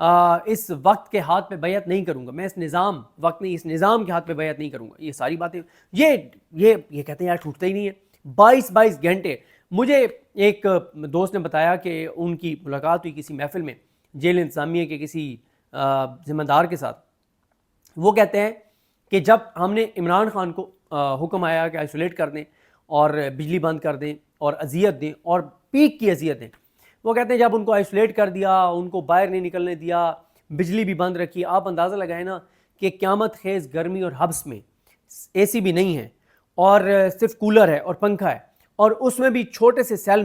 اس وقت کے ہاتھ پہ بیعت نہیں کروں گا، میں اس نظام وقت نہیں، اس نظام کے ہاتھ پہ بیعت نہیں کروں گا. یہ ساری باتیں یہ کہتے ہیں یار ٹوٹتا ہی نہیں ہے. 22 گھنٹے. مجھے ایک دوست نے بتایا کہ ان کی ملاقات ہوئی کسی محفل میں جیل انتظامیہ کے کسی ذمہ دار کے ساتھ. وہ کہتے ہیں کہ جب ہم نے عمران خان کو حکم آیا کہ آئسولیٹ کر دیں اور بجلی بند کر دیں اور اذیت دیں اور پیک کی اذیت دیں، وہ کہتے ہیں جب ان کو آئسولیٹ کر دیا، ان کو باہر نہیں نکلنے دیا، بجلی بھی بند رکھی، آپ اندازہ لگائیں نا کہ قیامت خیز گرمی اور حبس میں اے سی بھی نہیں ہے اور صرف کولر ہے اور پنکھا ہے، اور اس میں بھی چھوٹے سے سیل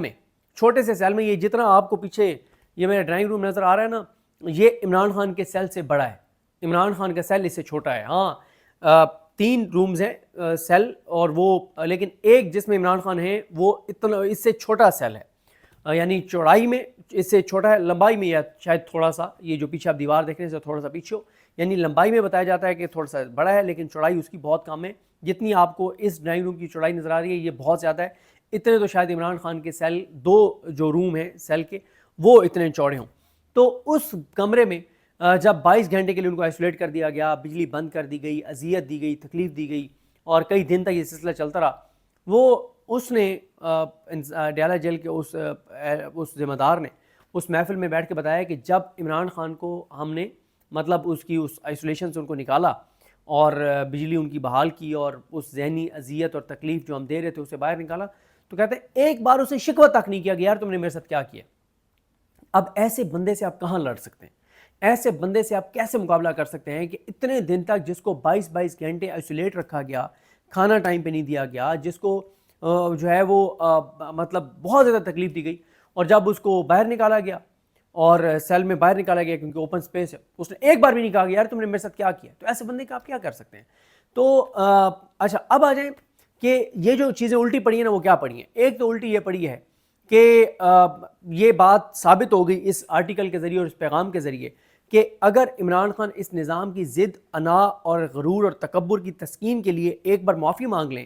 میں یہ جتنا آپ کو پیچھے یہ میرا ڈرائنگ روم نظر آ رہا ہے نا، یہ عمران خان کے سیل سے بڑا ہے. عمران خان کا سیل اس سے چھوٹا ہے. ہاں 3 رومز ہیں سیل، اور وہ لیکن ایک جس میں عمران خان ہیں وہ اتنا اس سے چھوٹا سیل ہے، یعنی چوڑائی میں اس سے چھوٹا ہے، لمبائی میں یا شاید تھوڑا سا، یہ جو پیچھے آپ دیوار دیکھ رہے ہیں تھوڑا سا پیچھے ہو، یعنی لمبائی میں بتایا جاتا ہے کہ تھوڑا سا بڑا ہے لیکن چوڑائی اس کی بہت کم ہے. جتنی آپ کو اس ڈرائنگ روم کی چوڑائی نظر آ رہی ہے یہ بہت زیادہ ہے. اتنے تو شاید عمران خان کے سیل 2 جو روم ہیں سیل کے وہ اتنے چوڑے ہوں. تو اس کمرے میں جب 22 گھنٹے کے لیے ان کو آئسولیٹ کر دیا گیا، بجلی بند کر دی گئی، اذیت دی گئی، تکلیف دی گئی اور کئی دن تک یہ سلسلہ چلتا رہا، وہ اس نے ڈیالہ جیل کے اس ذمہ دار نے اس محفل میں بیٹھ کے بتایا کہ جب عمران خان کو ہم نے مطلب اس کی اس آئسولیشن سے ان کو نکالا اور بجلی ان کی بحال کی اور اس ذہنی اذیت اور تکلیف جو ہم دے رہے تھے اسے باہر نکالا، تو کہتے ہیں ایک بار اسے شکوہ تک نہیں کیا کہ یار تم نے میرے ساتھ کیا کیا. اب ایسے بندے سے آپ کہاں لڑ سکتے ہیں؟ ایسے بندے سے آپ کیسے مقابلہ کر سکتے ہیں کہ اتنے دن تک جس کو 22 گھنٹے آئسولیٹ رکھا گیا، کھانا ٹائم پہ نہیں دیا گیا، جس کو جو ہے وہ مطلب بہت زیادہ تکلیف دی گئی، اور جب اس کو باہر نکالا گیا اور سیل میں باہر نکالا گیا کیونکہ اوپن سپیس ہے، اس نے ایک بار بھی نہیں کہا کہ یار تم نے میرے ساتھ کیا کیا. تو ایسے بندے کا آپ کیا کر سکتے ہیں؟ تو اچھا اب آ جائیں کہ یہ جو چیزیں الٹی پڑی ہیں نا وہ کیا پڑی ہیں. ایک تو الٹی یہ پڑی ہے کہ یہ بات ثابت ہو گئی اس آرٹیکل کے ذریعے اور اس پیغام کے ذریعے کہ اگر عمران خان اس نظام کی ضد، انا اور غرور اور تکبر کی تسکین کے لیے ایک بار معافی مانگ لیں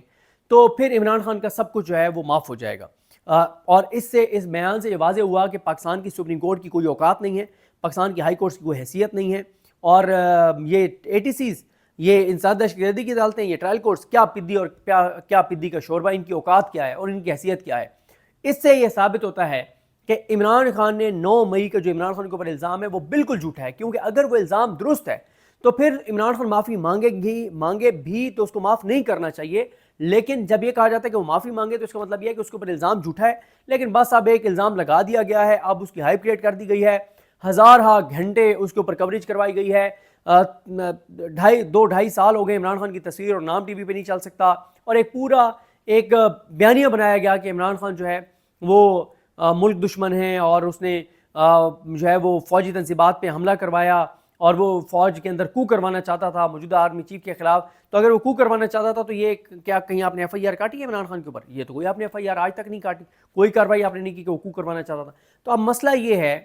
تو پھر عمران خان کا سب کچھ جو ہے وہ معاف ہو جائے گا. اور اس بیان سے یہ واضح ہوا کہ پاکستان کی سپریم کورٹ کی کوئی اوقات نہیں ہے، پاکستان کی ہائی کورٹ کی کوئی حیثیت نہیں ہے، اور یہ ATCs، یہ انسداد دہشت گردی کی عدالتیں، یہ ٹرائل کورٹس کیا پدی اور کیا پدی کا شوربہ، ان کی اوقات کیا ہے اور ان کی حیثیت کیا ہے. اس سے یہ ثابت ہوتا ہے کہ عمران خان نے 9 مئی کا جو عمران خان کے اوپر الزام ہے وہ بالکل جھوٹا ہے، کیونکہ اگر وہ الزام درست ہے تو پھر عمران خان معافی مانگے بھی تو اس کو معاف نہیں کرنا چاہیے. لیکن جب یہ کہا جاتا ہے کہ وہ معافی مانگے تو اس کا مطلب یہ ہے کہ اس کے اوپر الزام جھوٹا ہے، لیکن بس اب ایک الزام لگا دیا گیا ہے، اب اس کی ہائپ کریٹ کر دی گئی ہے، ہزارہ گھنٹے اس کے اوپر کوریج کروائی گئی ہے. 2-2.5 سال ہو گئے عمران خان کی تصویر اور نام TV پہ نہیں چل سکتا، اور ایک بیانیہ بنایا گیا کہ عمران خان جو ہے وہ ملک دشمن ہیں اور اس نے جو ہے وہ فوجی تنصیبات پہ حملہ کروایا اور وہ فوج کے اندر کو کروانا چاہتا تھا موجودہ آرمی چیف کے خلاف. تو اگر وہ کو کروانا چاہتا تھا تو یہ کیا کہیں آپ نے FIR کاٹی ہے عمران خان کے اوپر؟ یہ تو کوئی آپ نے FIR آج تک نہیں کاٹی، کوئی کارروائی آپ نے نہیں کی کہ وہ کو کروانا چاہتا تھا. تو اب مسئلہ یہ ہے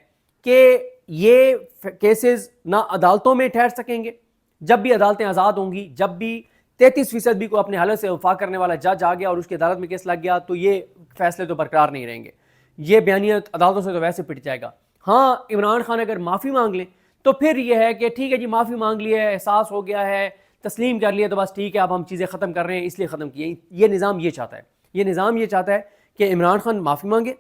کہ یہ کیسز نہ عدالتوں میں ٹھہر سکیں گے، جب بھی عدالتیں آزاد ہوں گی، جب بھی 33% بھی کو اپنے حلف سے وفا کرنے والا جج آ گیا اور اس کی عدالت میں کیس لگ گیا تو یہ فیصلے تو برقرار نہیں رہیں گے، یہ بیانیت عدالتوں سے تو ویسے پٹ جائے گا. ہاں عمران خان اگر معافی مانگ لیں تو پھر یہ ہے کہ ٹھیک ہے جی معافی مانگ لی ہے، احساس ہو گیا ہے، تسلیم کر لیا تو بس ٹھیک ہے اب ہم چیزیں ختم کر رہے ہیں اس لیے ختم کیے. یہ نظام یہ چاہتا ہے کہ عمران خان معافی مانگے،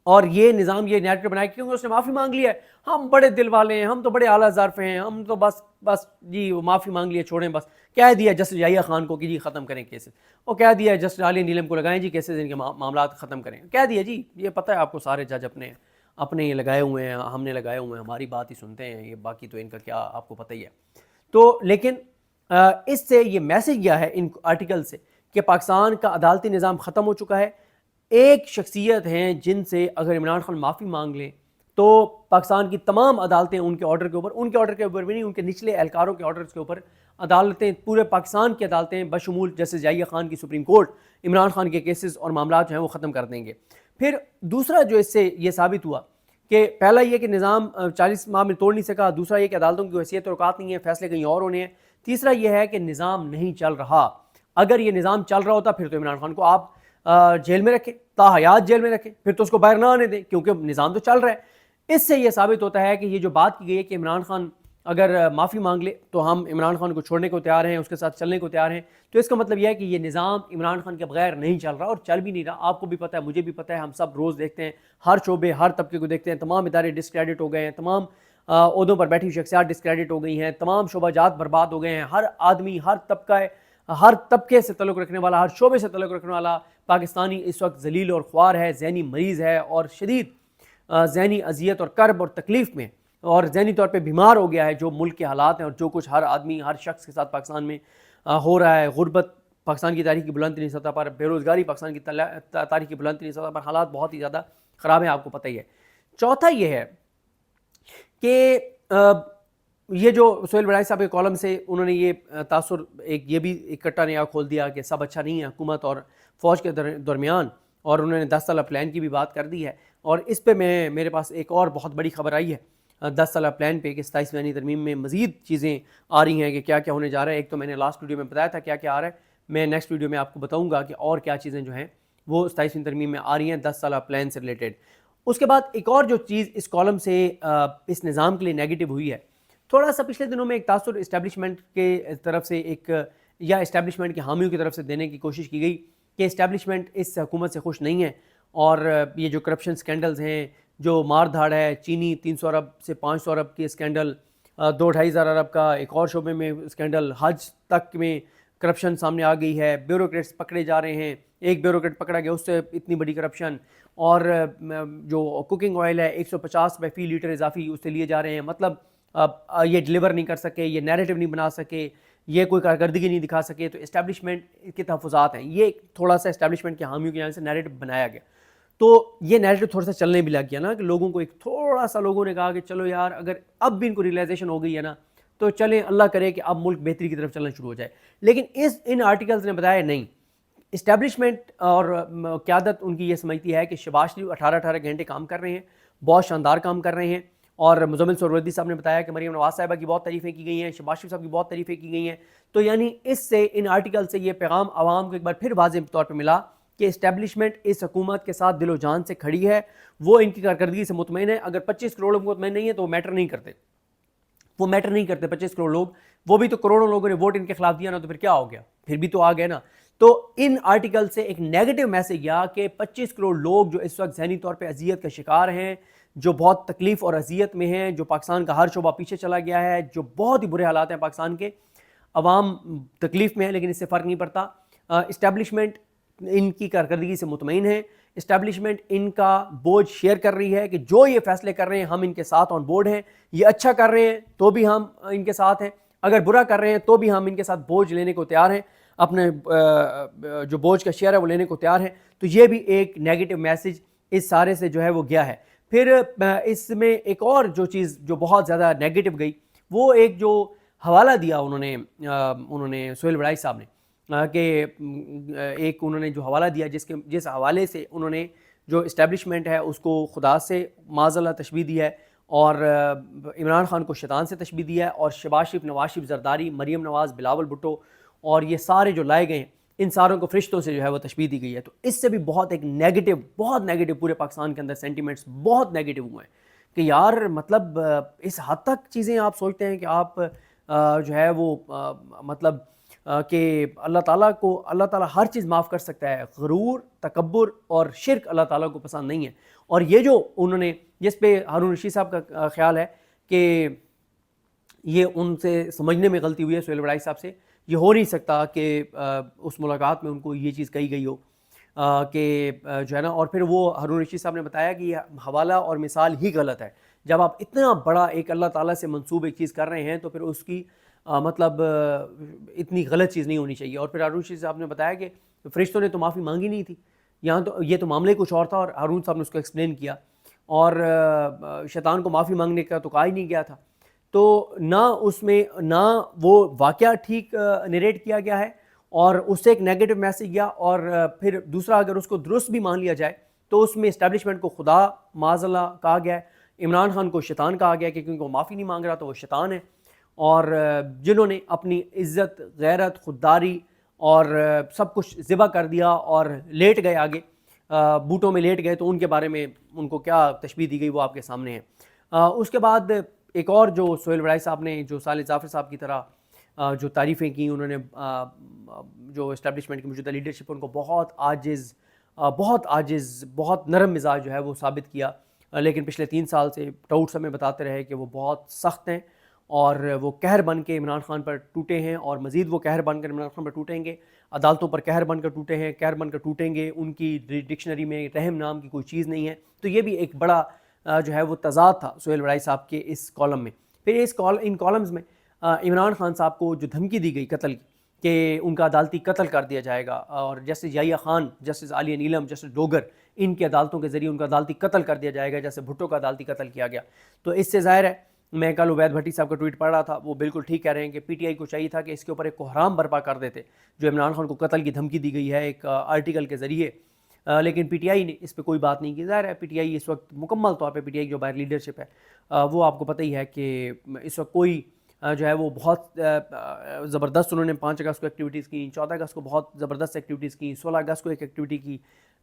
اور یہ نظام یہ نیریٹو بنائے کیونکہ اس نے معافی مانگ لی ہے، ہم بڑے دل والے ہیں، ہم تو بڑے اعلیٰ ظرف ہیں، ہم تو بس جی وہ معافی مانگ لیے چھوڑیں، بس کہہ دیا جسٹس یحییٰ خان کو کہ جی ختم کریں کیسز، اور کہہ دیا جسٹس عالیہ نیلم کو لگائیں جی کیسز، ان کے معاملات ختم کریں، کہہ دیا جی. یہ پتہ ہے آپ کو سارے جج اپنے یہ لگائے ہوئے ہیں، ہم نے لگائے ہوئے ہیں، ہماری بات ہی سنتے ہیں، یہ باقی تو ان کا کیا آپ کو پتہ ہی ہے. تو لیکن اس سے یہ میسج کیا ہے ان آرٹیکل سے کہ پاکستان کا عدالتی نظام ختم ہو چکا ہے. ایک شخصیت ہیں جن سے اگر عمران خان معافی مانگ لیں تو پاکستان کی تمام عدالتیں ان کے آرڈر کے اوپر بھی نہیں، ان کے نچلے اہلکاروں کے آرڈرز کے اوپر عدالتیں، پورے پاکستان کی عدالتیں بشمول جسٹس یحییٰ خان کی سپریم کورٹ عمران خان کے کیسز اور معاملات جو ہیں وہ ختم کر دیں گے. پھر دوسرا جو اس سے یہ ثابت ہوا کہ پہلا یہ کہ نظام 40 ماہ میں توڑ نہیں سکا، دوسرا یہ کہ عدالتوں کی حیثیت اور اوقات نہیں ہے، فیصلے کہیں اور ہونے ہیں، تیسرا یہ ہے کہ نظام نہیں چل رہا. اگر یہ نظام چل رہا ہوتا پھر تو عمران خان کو آپ جیل میں رکھیں، تا حیات جیل میں رکھیں، پھر تو اس کو باہر نہ آنے دیں کیونکہ نظام تو چل رہا ہے. اس سے یہ ثابت ہوتا ہے کہ یہ جو بات کی گئی ہے کہ عمران خان اگر معافی مانگ لے تو ہم عمران خان کو چھوڑنے کو تیار ہیں، اس کے ساتھ چلنے کو تیار ہیں، تو اس کا مطلب یہ ہے کہ یہ نظام عمران خان کے بغیر نہیں چل رہا اور چل بھی نہیں رہا۔ آپ کو بھی پتہ ہے، مجھے بھی پتہ ہے، ہم سب روز دیکھتے ہیں، ہر شعبے ہر طبقے کو دیکھتے ہیں، تمام ادارے ڈسکریڈٹ ہو گئے ہیں، تمام عہدوں پر بیٹھی شخصیات ڈسکریڈٹ ہو گئی ہیں، تمام شعبہ جات برباد ہو گئے ہیں، ہر آدمی ہر طبقے سے تعلق رکھنے والا، ہر شعبے سے تعلق رکھنے والا پاکستانی اس وقت ذلیل اور خوار ہے، ذہنی مریض ہے اور شدید ذہنی اذیت اور کرب اور تکلیف میں اور ذہنی طور پہ بیمار ہو گیا ہے، جو ملک کے حالات ہیں اور جو کچھ ہر آدمی ہر شخص کے ساتھ پاکستان میں ہو رہا ہے۔ غربت پاکستان کی تاریخ کی بلند ترین سطح پر، بے روزگاری پاکستان کی تاریخ کی بلند ترین سطح پر، حالات بہت ہی زیادہ خراب ہیں، آپ کو پتہ ہی ہے۔ چوتھا یہ ہے کہ یہ جو سہیل بڑائی صاحب کے کالم سے انہوں نے یہ تاثر یہ بھی اکٹھا نیا کھول دیا کہ سب اچھا نہیں ہے حکومت اور فوج کے درمیان، اور انہوں نے 10 سالہ پلان کی بھی بات کر دی ہے، اور اس پہ میرے پاس ایک اور بہت بڑی خبر آئی ہے 10 سالہ پلان پہ کہ 27ویں آئینی ترمیم میں مزید چیزیں آ رہی ہیں کہ کیا کیا ہونے جا رہا ہے۔ ایک تو میں نے لاسٹ ویڈیو میں بتایا تھا کیا کیا آ رہا ہے، میں نیکسٹ ویڈیو میں آپ کو بتاؤں گا کہ اور کیا چیزیں جو ہیں وہ 27ویں ترمیم میں آ رہی ہیں 10 سالہ پلان سے ریلیٹڈ۔ اس کے بعد ایک اور جو چیز اس کالم سے اس نظام کے لیے نیگیٹو ہوئی ہے، تھوڑا سا پچھلے دنوں میں ایک تاثر اسٹیبلشمنٹ کے طرف سے یا اسٹیبلشمنٹ کے حامیوں کی طرف سے دینے کی کوشش کی گئی کہ اسٹیبلشمنٹ اس حکومت سے خوش نہیں ہے، اور یہ جو کرپشن سکینڈلز ہیں، جو مار دھاڑ ہے، چینی 300 ارب سے 500 ارب کے سکینڈل، 2-2.5 ہزار ارب کا ایک اور شعبے میں سکینڈل، حج تک میں کرپشن سامنے آ گئی ہے، بیوروکریٹس پکڑے جا رہے ہیں، ایک بیوروکریٹ پکڑا گیا اس سے اتنی بڑی کرپشن، اور جو کوکنگ آئل ہے 150 روپے فی لیٹر اضافی اس سے لیے جا رہے ہیں۔ مطلب یہ ڈیلیور نہیں کر سکے، یہ نیریٹو نہیں بنا سکے، یہ کوئی کارکردگی نہیں دکھا سکے، تو اسٹیبلشمنٹ کے تحفظات ہیں، یہ تھوڑا سا اسٹیبلشمنٹ کے حامیوں کے یہاں سے نیریٹو بنایا گیا، تو یہ نیریٹو تھوڑا سا چلنے بھی لگ گیا نا، کہ لوگوں کو ایک تھوڑا سا لوگوں نے کہا کہ چلو یار اگر اب بھی ان کو ریئلائزیشن ہو گئی ہے نا تو چلیں، اللہ کرے کہ اب ملک بہتری کی طرف چلنا شروع ہو جائے۔ لیکن ان آرٹیکلز نے بتایا نہیں، اسٹیبلشمنٹ اور قیادت ان کی یہ سمجھتی ہے کہ شہباز شریف 18 گھنٹے کام کر رہے ہیں، بہت شاندار کام کر رہے ہیں، اور مزمل سہروردی صاحب نے بتایا کہ مریم نواز صاحبہ کی بہت تعریفیں کی گئی ہیں، شہباز شریف صاحب کی بہت تعریفیں کی گئی ہیں، تو یعنی اس سے ان آرٹیکل سے یہ پیغام عوام کو ایک بار پھر واضح طور پہ ملا کہ اسٹیبلشمنٹ اس حکومت کے ساتھ دل و جان سے کھڑی ہے، وہ ان کی کارکردگی سے مطمئن ہے۔ اگر 25 کروڑ لوگ مطمئن نہیں ہے تو وہ میٹر نہیں کرتے، 25 کروڑ لوگ، وہ بھی تو کروڑوں لوگوں نے ووٹ ان کے خلاف دیا نا، تو پھر کیا ہو گیا، پھر بھی تو آ گئے نا۔ تو ان آرٹیکل سے ایک نیگیٹو میسج گیا کہ 25 کروڑ لوگ جو اس وقت ذہنی طور پہ اذیت کا شکار ہیں، جو بہت تکلیف اور اذیت میں ہیں، جو پاکستان کا ہر شعبہ پیچھے چلا گیا ہے، جو بہت ہی برے حالات ہیں پاکستان کے، عوام تکلیف میں ہے لیکن اس سے فرق نہیں پڑتا، اسٹیبلشمنٹ ان کی کارکردگی سے مطمئن ہے، اسٹیبلشمنٹ ان کا بوجھ شیئر کر رہی ہے کہ جو یہ فیصلے کر رہے ہیں ہم ان کے ساتھ آن بورڈ ہیں، یہ اچھا کر رہے ہیں تو بھی ہم ان کے ساتھ ہیں، اگر برا کر رہے ہیں تو بھی ہم ان کے ساتھ بوجھ لینے کو تیار ہیں، اپنے جو بوجھ کا شیئر ہے وہ لینے کو تیار ہیں۔ تو یہ بھی ایک نیگیٹو میسج اس سارے سے جو ہے وہ گیا ہے۔ پھر اس میں ایک اور جو چیز جو بہت زیادہ نیگیٹو گئی، وہ ایک جو حوالہ دیا انہوں نے سہیل بڑائی صاحب نے، کہ ایک انہوں نے جو حوالہ دیا جس حوالے سے انہوں نے جو اسٹیبلشمنٹ ہے اس کو خدا سے معاذ اللہ تشبیہ دی ہے، اور عمران خان کو شیطان سے تشبیہ دیا ہے، اور شہباز شریف، نواز شریف زرداری، مریم نواز، بلاول بھٹو اور یہ سارے جو لائے گئے ہیں ان ساروں کو فرشتوں سے جو ہے وہ تشبیہ دی گئی ہے۔ تو اس سے بھی بہت نیگیٹو پورے پاکستان کے اندر سینٹیمنٹس بہت نیگیٹو ہوئے ہیں کہ یار مطلب اس حد تک چیزیں آپ سوچتے ہیں کہ آپ جو ہے وہ مطلب کہ اللہ تعالیٰ ہر چیز معاف کر سکتا ہے، غرور، تکبر اور شرک اللہ تعالیٰ کو پسند نہیں ہے۔ اور یہ جو انہوں نے جس پہ ہارون رشید صاحب کا خیال ہے کہ یہ ان سے سمجھنے میں غلطی ہوئی ہے سہیل بڑائی صاحب سے، یہ ہو نہیں سکتا کہ اس ملاقات میں ان کو یہ چیز کہی گئی ہو کہ جو ہے نا، اور پھر وہ ہارون رشید صاحب نے بتایا کہ یہ حوالہ اور مثال ہی غلط ہے، جب آپ اتنا بڑا ایک اللہ تعالیٰ سے منسوب ایک چیز کر رہے ہیں تو پھر اس کی مطلب اتنی غلط چیز نہیں ہونی چاہیے۔ اور پھر ہارون رشید صاحب نے بتایا کہ فرشتوں نے تو معافی مانگی نہیں تھی، یہاں تو یہ تو معاملے کچھ اور تھا، اور ہارون صاحب نے اس کو ایکسپلین کیا، اور شیطان کو معافی مانگنے کا تو کہا ہی نہیں گیا تھا، تو نہ وہ واقعہ ٹھیک نریٹ کیا گیا ہے، اور اس سے ایک نیگیٹو میسج گیا، اور پھر دوسرا اگر اس کو درست بھی مان لیا جائے تو اس میں اسٹیبلشمنٹ کو خدا معاذ اللہ کہا گیا ہے، عمران خان کو شیطان کہا گیا کہ کیونکہ وہ معافی نہیں مانگ رہا تو وہ شیطان ہے، اور جنہوں نے اپنی عزت، غیرت، خودداری اور سب کچھ ذبح کر دیا اور لیٹ گئے آگے بوٹوں میں لیٹ گئے تو ان کے بارے میں ان کو کیا تشبیہ دی گئی وہ آپ کے سامنے ہے۔ اس کے بعد ایک اور جو سہیل وڑائی صاحب نے جو صالح ظافر صاحب کی طرح جو تعریفیں کی، انہوں نے جو اسٹیبلشمنٹ کی موجودہ لیڈرشپ ان کو بہت عاجز بہت نرم مزاج جو ہے وہ ثابت کیا، لیکن پچھلے 3 سال سے ٹاؤٹس ہمیں بتاتے رہے کہ وہ بہت سخت ہیں اور وہ قہر بن کے عمران خان پر ٹوٹے ہیں، اور مزید وہ قہر بن کر عمران خان پر ٹوٹیں گے، عدالتوں پر قہر بن کر ٹوٹے ہیں، قہر بن کر ٹوٹیں گے۔ ان کی ڈکشنری میں رحم نام کی کوئی چیز نہیں ہے۔ تو یہ بھی ایک بڑا جو ہے وہ تضاد تھا سہیل وڑائی صاحب کے اس کالم میں۔ پھر ان کالمز میں عمران خان صاحب کو جو دھمکی دی گئی قتل کی کہ ان کا عدالتی قتل کر دیا جائے گا، اور جسٹس یحییٰ خان، جسٹس عالیہ نیلم، جسٹس ڈوگر، ان کی عدالتوں کے ذریعے ان کا عدالتی قتل کر دیا جائے گا جیسے بھٹو کا عدالتی قتل کیا گیا۔ تو اس سے ظاہر ہے، میں کل عبید بھٹی صاحب کا ٹویٹ پڑھ رہا تھا، وہ بالکل ٹھیک کہہ رہے ہیں کہ پی ٹی آئی کو چاہیے تھا کہ اس کے اوپر ایک کوہرام برپا کر دیتے جو عمران خان کو قتل کی دھمکی دی گئی ہے ایک آرٹیکل کے ذریعے، لیکن پی ٹی آئی نے اس پہ کوئی بات نہیں کی۔ ظاہر ہے پی ٹی آئی اس وقت مکمل طور پہ، پی ٹی آئی جو باہر لیڈرشپ ہے وہ آپ کو پتہ ہی ہے کہ اس وقت کوئی جو ہے وہ بہت زبردست، انہوں نے 5 اگست کو ایکٹیویٹیز کی، 14 اگست کو بہت زبردست ایکٹیویٹیز کی، 16 اگست کو ایک ایکٹیویٹی کی،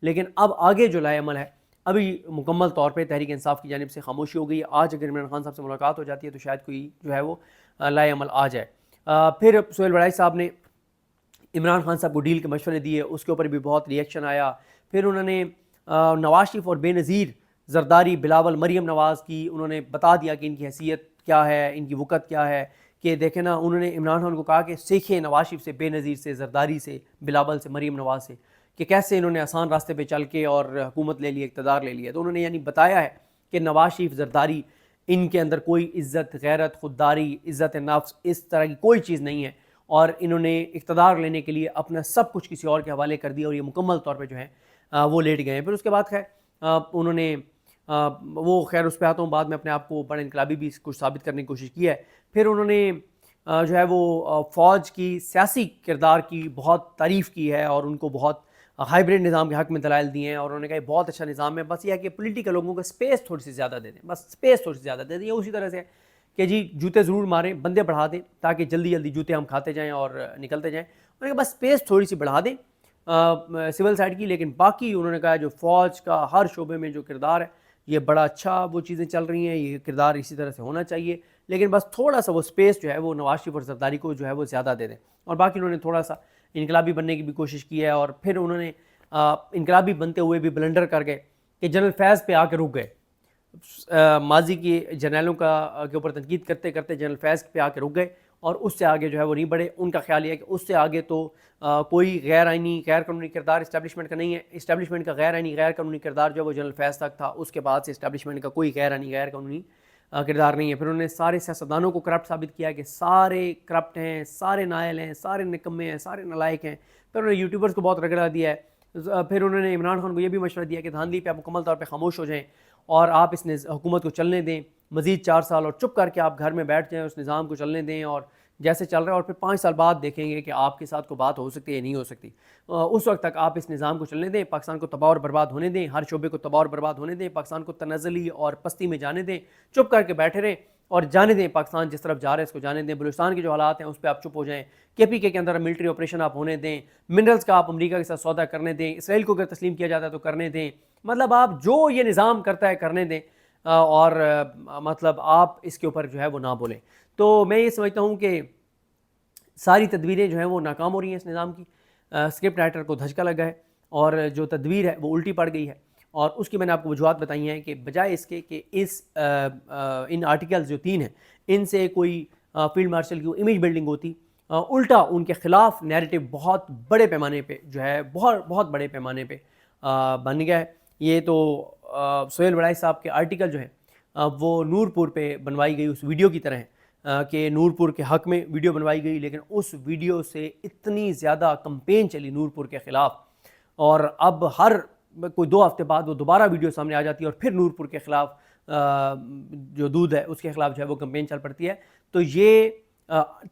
لیکن اب آگے جو لائے عمل ہے ابھی مکمل طور پہ تحریک انصاف کی جانب سے خاموشی ہو گئی۔ آج اگر عمران خان صاحب سے ملاقات ہو جاتی ہے تو شاید کوئی جو ہے وہ لائے عمل آ جائے۔ پھر سہیل وڑائی صاحب نے عمران خان صاحب کو ڈیل کے مشورے دیے، اس کے اوپر بھی بہت ری ایکشن آیا۔ پھر انہوں نے نواز شریف اور بے نظیر زرداری، بلاول، مریم نواز کی انہوں نے بتا دیا کہ ان کی حیثیت کیا ہے، ان کی وقت کیا ہے، کہ دیکھیں نا، انہوں نے عمران خان کو کہا کہ سیکھیں نواز شریف سے، بے نظیر سے، زرداری سے، بلاول سے، مریم نواز سے، کہ کیسے انہوں نے آسان راستے پہ چل کے اور حکومت لے لی، اقتدار لے لیا۔ تو انہوں نے یعنی بتایا ہے کہ نواز شریف، زرداری، ان کے اندر کوئی عزت، غیرت، خودداری، عزت نفس، اس طرح کی کوئی چیز نہیں ہے، اور انہوں نے اقتدار لینے کے لیے اپنا سب کچھ کسی اور کے حوالے کر دیا، اور یہ مکمل طور پہ جو ہے وہ لیٹ گئے ہیں۔ پھر اس کے بعد خیر انہوں نے وہ خیر اس پہ آتا ہوں بعد میں، اپنے آپ کو بڑا انقلابی بھی کچھ ثابت کرنے کی کوشش کی ہے۔ پھر انہوں نے جو ہے وہ فوج کی سیاسی کردار کی بہت تعریف کی ہے، اور ان کو بہت ہائیبریڈ نظام کے حق میں دلائل دیے ہیں، اور انہوں نے کہا یہ بہت اچھا نظام ہے، بس یہ ہے کہ پولیٹیکل لوگوں کو اسپیس تھوڑی سی زیادہ دے دیں، بس اسپیس تھوڑی سی زیادہ دے دیں۔ یہ اسی طرح سے کہ جی جوتے ضرور ماریں، بندے بڑھا دیں تاکہ جلدی جلدی جوتے ہم کھاتے جائیں اور نکلتے جائیں، انہوں نے کہا بس اسپیس تھوڑی سی بڑھا دیں سول سائڈ کی، لیکن باقی انہوں نے کہا جو فوج کا ہر شعبے میں جو کردار ہے یہ بڑا اچھا وہ چیزیں چل رہی ہیں، یہ کردار اسی طرح سے ہونا چاہیے، لیکن بس تھوڑا سا وہ اسپیس جو ہے وہ نواز شریف اور زرداری کو جو ہے وہ زیادہ دے دیں۔ اور باقی انہوں نے تھوڑا سا انقلابی بننے کی بھی کوشش کی ہے، اور پھر انہوں نے انقلابی بنتے ہوئے بھی بلنڈر کر گئے کہ جنرل فیض پہ آ کے رک گئے، ماضی کی جرنیلوں کے اوپر تنقید کرتے کرتے جنرل فیض پہ آ کے رک گئے، اور اس سے آگے جو ہے وہ نہیں بڑھے۔ ان کا خیال یہ ہے کہ اس سے آگے تو کوئی غیر آئینی، غیر قانونی کردار اسٹیبلشمنٹ کا نہیں ہے، اسٹیبلشمنٹ کا غیر آئینی، غیر قانونی کردار جو ہے وہ جنرل فیض تک تھا، اس کے بعد سے اسٹیبلشمنٹ کا کوئی غیر آئینی، غیر قانونی کردار نہیں ہے۔ پھر انہوں نے سارے سیاستدانوں کو کرپٹ ثابت کیا کہ سارے کرپٹ ہیں، سارے نائل ہیں، سارے نکمے ہیں، سارے نالائق ہیں۔ پھر انہوں نے یوٹیوبرز کو بہت رگڑا دیا ہے۔ پھر انہوں نے عمران خان کو یہ بھی مشورہ دیا کہ دھاندلی پہ آپ مکمل طور پہ خاموش ہو جائیں، اور آپ اس حکومت کو چلنے دیں مزید 4 سال، اور چپ کر کے آپ گھر میں بیٹھ جائیں، اس نظام کو چلنے دیں، اور جیسے چل رہا ہے، اور پھر 5 سال بعد دیکھیں گے کہ آپ کے ساتھ کوئی بات ہو سکتی ہے یا نہیں ہو سکتی۔ اس وقت تک آپ اس نظام کو چلنے دیں، پاکستان کو تباہ اور برباد ہونے دیں، ہر شعبے کو تباہ اور برباد ہونے دیں، پاکستان کو تنزلی اور پستی میں جانے دیں، چپ کر کے بیٹھے رہیں اور جانے دیں، پاکستان جس طرف جا رہے ہیں اس کو جانے دیں۔ بلوچستان کے جو حالات ہیں اس پہ آپ چپ ہو جائیں، کے پی کے اندر ملٹری آپریشن آپ ہونے دیں، منرلز کا آپ امریکہ کے ساتھ سودا کرنے دیں، اسرائیل کو اگر تسلیم کیا جاتا ہے تو کرنے دیں، مطلب آپ جو یہ نظام کرتا ہے کرنے دیں، اور مطلب آپ اس کے اوپر جو ہے وہ نہ بولیں۔ تو میں یہ سمجھتا ہوں کہ ساری تدبیریں جو ہیں وہ ناکام ہو رہی ہیں اس نظام کی، اسکرپٹ رائٹر کو دھچکا لگا ہے، اور جو تدبیر ہے وہ الٹی پڑ گئی ہے، اور اس کی میں نے آپ کو وجوہات بتائی ہیں کہ بجائے اس کے کہ ان آرٹیکلز جو 3 ہیں ان سے کوئی فیلڈ مارشل کی امیج بلڈنگ ہوتی، الٹا ان کے خلاف نیریٹو بہت بڑے پیمانے پہ جو ہے بہت بڑے پیمانے پہ بن گیا ہے۔ یہ تو سہیل وڑائی صاحب کے آرٹیکل جو ہیں وہ نورپور پہ بنوائی گئی اس ویڈیو کی طرح ہیں کہ نورپور کے حق میں ویڈیو بنوائی گئی، لیکن اس ویڈیو سے اتنی زیادہ کمپین چلی نورپور کے خلاف، اور اب ہر کوئی 2 ہفتے بعد وہ دوبارہ ویڈیو سامنے آ جاتی ہے، اور پھر نورپور کے خلاف جو دودھ ہے اس کے خلاف جو ہے وہ کمپین چل پڑتی ہے۔ تو یہ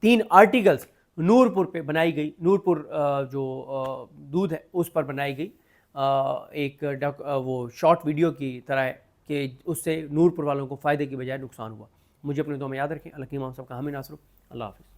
3 آرٹیکلز نورپور پہ بنائی گئی، نورپور جو دودھ ہے اس پر بنائی گئی ایک وہ شارٹ ویڈیو کی طرح ہے کہ اس سے نورپور والوں کو فائدے کی بجائے نقصان ہوا۔ مجھے اپنے دعا میں یاد رکھیں۔ اللہ کی امام صاحب کا حامی ناصر ہوں۔ اللہ حافظ۔